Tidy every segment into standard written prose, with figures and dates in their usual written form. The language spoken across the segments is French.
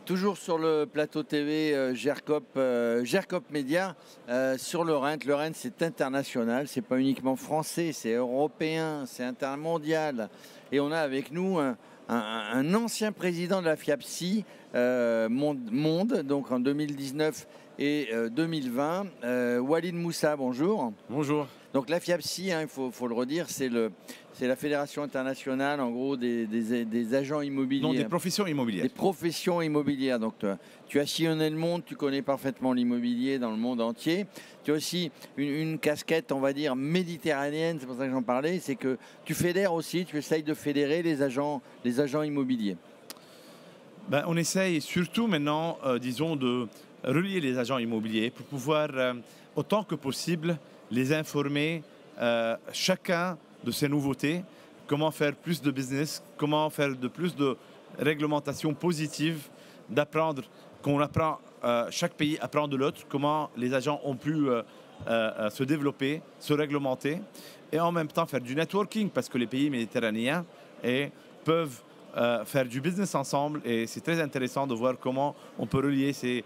Toujours sur le plateau TV GERCOP Média, sur le Rhin. Le Rhin, c'est international, c'est pas uniquement français, c'est européen, c'est intermondial. Et on a avec nous un ancien président de la FIAPSI Monde, donc en 2019 et 2020. Walid Moussa, bonjour. Bonjour. Donc la FIAPSI, il faut le redire, c'est la Fédération internationale en gros des agents immobiliers. Non, des professions immobilières. Des professions immobilières. Donc tu as sillonné le monde, tu connais parfaitement l'immobilier dans le monde entier. Tu as aussi une casquette, on va dire, méditerranéenne, c'est pour ça que j'en parlais, c'est que tu fédères aussi, tu essayes de fédérer les agents immobiliers. Ben, on essaye surtout maintenant, disons, de relier les agents immobiliers pour pouvoir, autant que possible, les informer chacun de ces nouveautés, comment faire plus de business, comment faire plus de réglementation positive, d'apprendre qu'on apprend, chaque pays apprend de l'autre, comment les agents ont pu se développer, se réglementer, et en même temps faire du networking, parce que les pays méditerranéens peuvent faire du business ensemble, et c'est très intéressant de voir comment on peut relier ces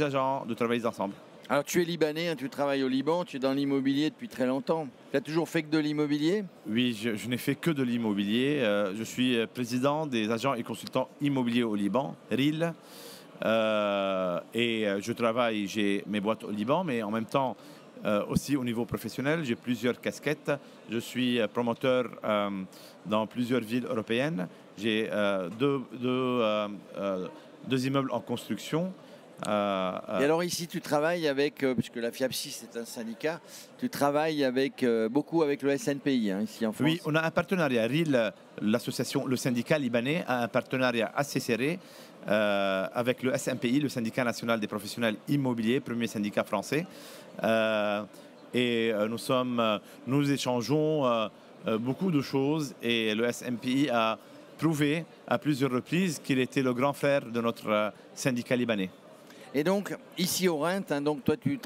agents de travailler ensemble. Alors tu es libanais, tu travailles au Liban, tu es dans l'immobilier depuis très longtemps. Tu as toujours fait que de l'immobilier? Oui, je n'ai fait que de l'immobilier. Je suis président des agents et consultants immobiliers au Liban, RIL. Et je travaille, j'ai mes boîtes au Liban, mais en même temps aussi au niveau professionnel, j'ai plusieurs casquettes. Je suis promoteur dans plusieurs villes européennes. J'ai deux immeubles en construction. Et alors ici, tu travailles avec, puisque la FIAPSI c'est un syndicat, tu travailles beaucoup avec le SNPI ici en France. Oui, on a un partenariat. RIL, l'association, le syndicat libanais, a un partenariat assez serré avec le SNPI, le syndicat national des professionnels immobiliers, premier syndicat français. Et nous échangeons beaucoup de choses, et le SNPI a prouvé à plusieurs reprises qu'il était le grand frère de notre syndicat libanais. Et donc, ici au Rhin, donc toi tu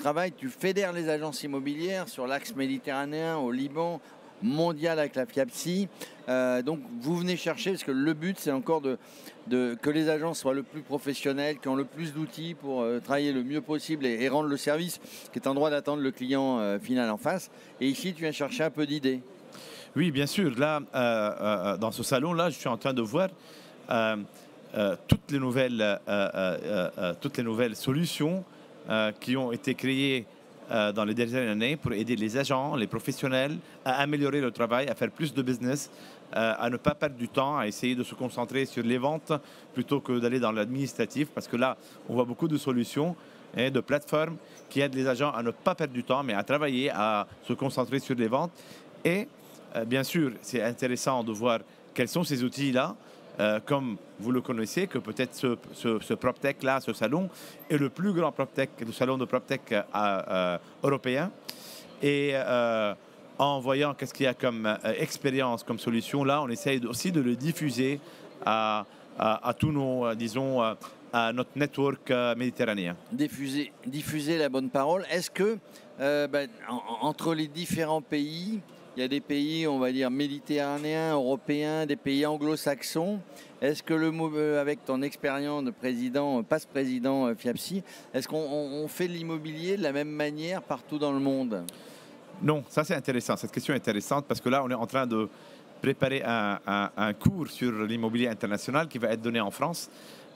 fédères les agences immobilières sur l'axe méditerranéen, au Liban, mondial avec la FIAPSI. Donc vous venez chercher, parce que le but c'est encore que les agents soient le plus professionnels, qui ont le plus d'outils pour travailler le mieux possible et rendre le service qui est en droit d'attendre le client final en face. Et ici tu viens chercher un peu d'idées. Oui, bien sûr. Là, dans ce salon-là, je suis en train de voir toutes les nouvelles solutions qui ont été créées dans les dernières années pour aider les agents, les professionnels à améliorer leur travail, à faire plus de business, à ne pas perdre du temps, à essayer de se concentrer sur les ventes plutôt que d'aller dans l'administratif, parce que là, on voit beaucoup de solutions et de plateformes qui aident les agents à ne pas perdre du temps, mais à travailler, à se concentrer sur les ventes. Et bien sûr, c'est intéressant de voir quels sont ces outils-là. Comme vous le connaissez, que peut-être ce PropTech-là, ce salon, est le plus grand PropTech, le salon de PropTech européen. Et en voyant qu'est-ce qu'il y a comme expérience, comme solution, là, on essaye aussi de le diffuser à tous nos, disons, à notre network méditerranéen. Diffuser la bonne parole. Est-ce que, entre les différents pays, il y a des pays, on va dire, méditerranéens, européens, des pays anglo-saxons. Est-ce que avec ton expérience de président, passe-président FIAPSI, est-ce qu'on fait de l'immobilier de la même manière partout dans le monde? Non, ça c'est intéressant. Cette question est intéressante parce que là, on est en train de préparer un cours sur l'immobilier international qui va être donné en France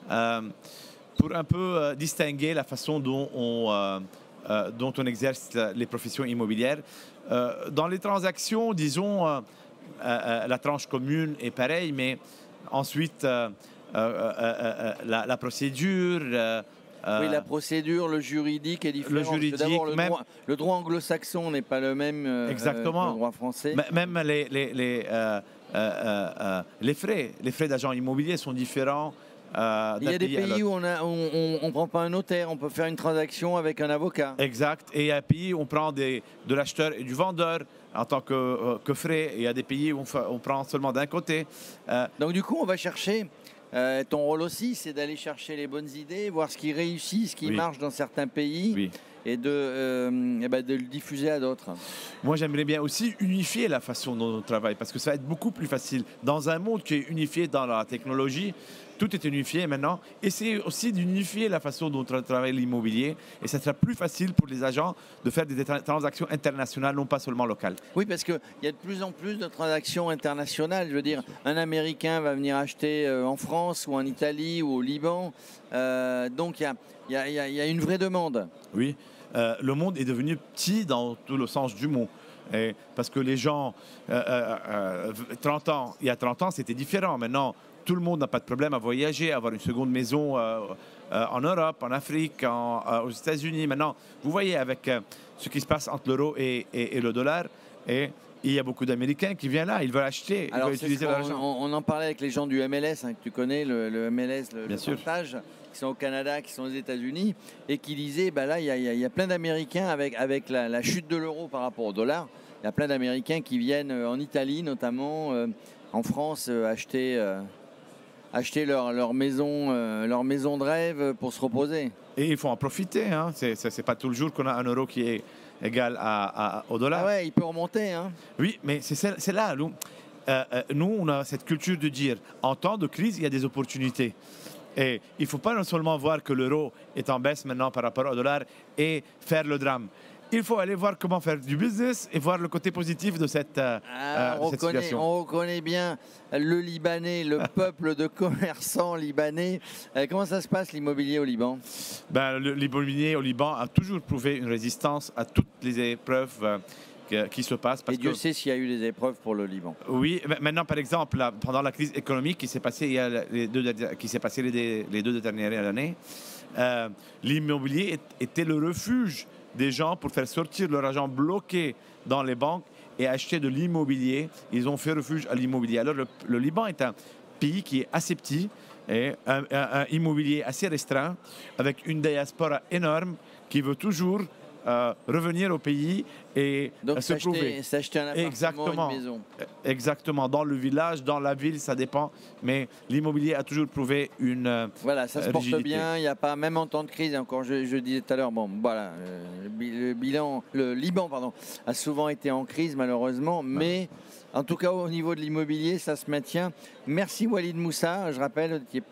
pour un peu distinguer la façon dont on exerce les professions immobilières. Dans les transactions, disons, la tranche commune est pareille, mais ensuite, la procédure... oui, la procédure, le juridique est différent. Le juridique, le droit anglo-saxon n'est pas le même exactement. Que le droit français. Même les frais d'agent immobilier sont différents. Il y a des pays où on ne prend pas un notaire, on peut faire une transaction avec un avocat. Exact. Et il y a des pays où on prend de l'acheteur et du vendeur en tant que frais. Et il y a des pays où on prend seulement d'un côté. Donc du coup, on va chercher... ton rôle aussi, c'est d'aller chercher les bonnes idées, voir ce qui réussit, ce qui marche dans certains pays, et de le diffuser à d'autres. Moi, j'aimerais bien aussi unifier la façon dont on travaille, parce que ça va être beaucoup plus facile. Dans un monde qui est unifié dans la technologie, tout est unifié maintenant. Essayez aussi d'unifier la façon dont on travaille l'immobilier et ça sera plus facile pour les agents de faire des transactions internationales, non pas seulement locales. Oui, parce qu'il y a de plus en plus de transactions internationales. Je veux dire, un Américain va venir acheter en France ou en Italie ou au Liban. Donc il y a une vraie demande. Oui, le monde est devenu petit dans tout le sens du mot. Et parce que les gens, il y a 30 ans, c'était différent. Maintenant, tout le monde n'a pas de problème à voyager, à avoir une seconde maison en Europe, en Afrique, aux États-Unis. Maintenant, vous voyez avec ce qui se passe entre l'euro et le dollar, et il y a beaucoup d'Américains qui viennent là, ils veulent acheter, ils veulent utiliser l'argent. On en parlait avec les gens du MLS, que tu connais, le MLS, Bien sûr. partage, qui sont au Canada, qui sont aux États-Unis, et qui disaient, là, il y a plein d'Américains avec la chute de l'euro par rapport au dollar. Il y a plein d'Américains qui viennent en Italie, notamment en France, acheter leur maison de rêve pour se reposer. Et il faut en profiter. Hein. C'est pas tout le jour qu'on a un euro qui est égal au dollar. Ah ouais, il peut remonter. Hein. Oui, mais c'est là. Nous, on a cette culture de dire, en temps de crise, il y a des opportunités. Et il ne faut pas non seulement voir que l'euro est en baisse maintenant par rapport au dollar et faire le drame. Il faut aller voir comment faire du business et voir le côté positif de cette situation. On reconnaît bien le Libanais, le peuple de commerçants libanais. Comment ça se passe l'immobilier au Liban? L'immobilier au Liban a toujours prouvé une résistance à toutes les épreuves qui se passent. Et Dieu sait s'il y a eu des épreuves pour le Liban. Oui, maintenant par exemple, pendant la crise économique qui s'est passée les deux dernières années, l'immobilier était le refuge des gens pour faire sortir leur argent bloqué dans les banques et acheter de l'immobilier. Ils ont fait refuge à l'immobilier. Alors le Liban est un pays qui est assez petit et un immobilier assez restreint avec une diaspora énorme qui veut toujours revenir au pays et se prouver. S'acheter un appartement, une maison. Exactement. Dans le village, dans la ville, ça dépend. Mais l'immobilier a toujours prouvé une voilà, ça se porte rigidité. bien. Il n'y a pas, même en temps de crise, et encore je disais tout à l'heure, le Liban a souvent été en crise malheureusement, mais en tout cas au niveau de l'immobilier, ça se maintient. Merci Walid Moussa, je rappelle, qui est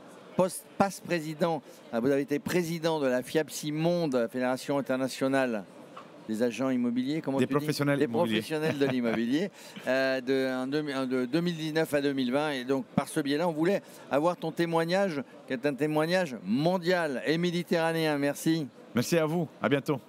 président, vous avez été président de la FIAPSI Monde, Fédération internationale des agents immobiliers, des professionnels de l'immobilier, de 2019 à 2020. Et donc, par ce biais-là, on voulait avoir ton témoignage, qui est un témoignage mondial et méditerranéen. Merci. Merci à vous. À bientôt.